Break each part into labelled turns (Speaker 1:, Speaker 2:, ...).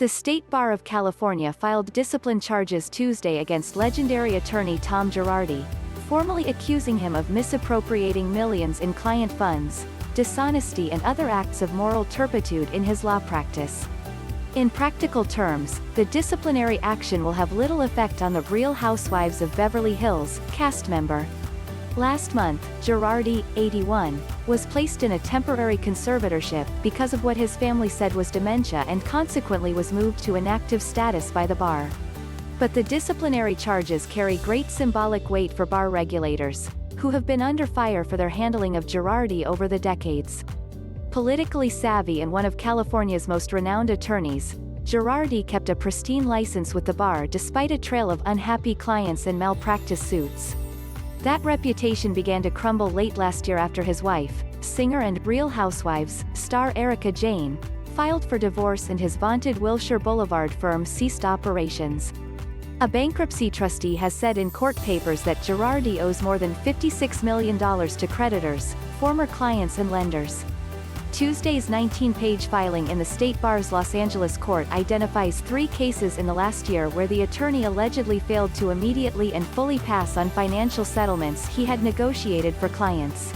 Speaker 1: The State Bar of California filed discipline charges Tuesday against legendary attorney Tom Girardi, formally accusing him of misappropriating millions in client funds, dishonesty and other acts of moral turpitude in his law practice. In practical terms, the disciplinary action will have little effect on the Real Housewives of Beverly Hills cast member. Last month, Girardi, 81, was placed in a temporary conservatorship because of what his family said was dementia and consequently was moved to inactive status by the bar. But the disciplinary charges carry great symbolic weight for bar regulators, who have been under fire for their handling of Girardi over the decades. Politically savvy and one of California's most renowned attorneys, Girardi kept a pristine license with the bar despite a trail of unhappy clients and malpractice suits. That reputation began to crumble late last year after his wife, singer and Real Housewives star Erika Jayne, filed for divorce and his vaunted Wilshire Boulevard firm ceased operations. A bankruptcy trustee has said in court papers that Girardi owes more than $56 million to creditors, former clients and lenders. Tuesday's 19-page filing in the State Bar's Los Angeles court identifies 3 cases in the last year where the attorney allegedly failed to immediately and fully pass on financial settlements he had negotiated for clients.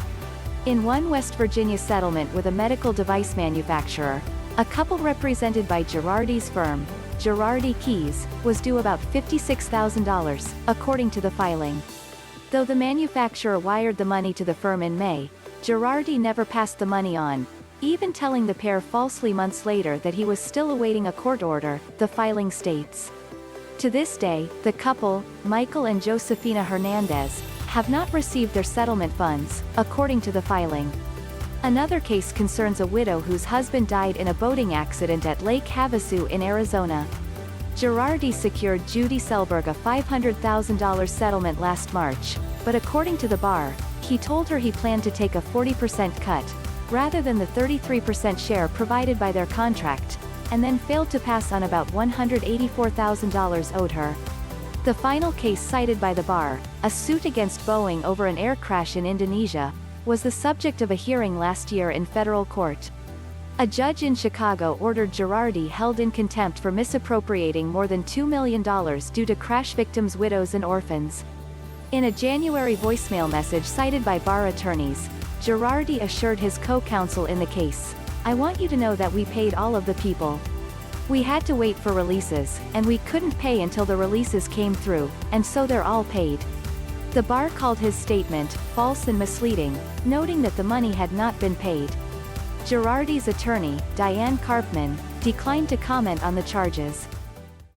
Speaker 1: In one West Virginia settlement with a medical device manufacturer, a couple represented by Girardi's firm, Girardi Keys, was due about $56,000, according to the filing. Though the manufacturer wired the money to the firm in May, Girardi never passed the money on, even telling the pair falsely months later that he was still awaiting a court order, the filing states. To this day, the couple, Michael and Josefina Hernandez, have not received their settlement funds, according to the filing. Another case concerns a widow whose husband died in a boating accident at Lake Havasu in Arizona. Girardi secured Judy Selberg a $500,000 settlement last March, but according to the bar, he told her he planned to take a 40% cut, rather than the 33% share provided by their contract, and then failed to pass on about $184,000 owed her. The final case cited by the bar, a suit against Boeing over an air crash in Indonesia, was the subject of a hearing last year in federal court. A judge in Chicago ordered Girardi held in contempt for misappropriating more than $2 million due to crash victims' widows and orphans. In a January voicemail message cited by bar attorneys, Girardi assured his co-counsel in the case, "I want you to know that we paid all of the people. We had to wait for releases, and we couldn't pay until the releases came through, and so they're all paid." The bar called his statement false and misleading, noting that the money had not been paid. Girardi's attorney, Diane Karpman, declined to comment on the charges.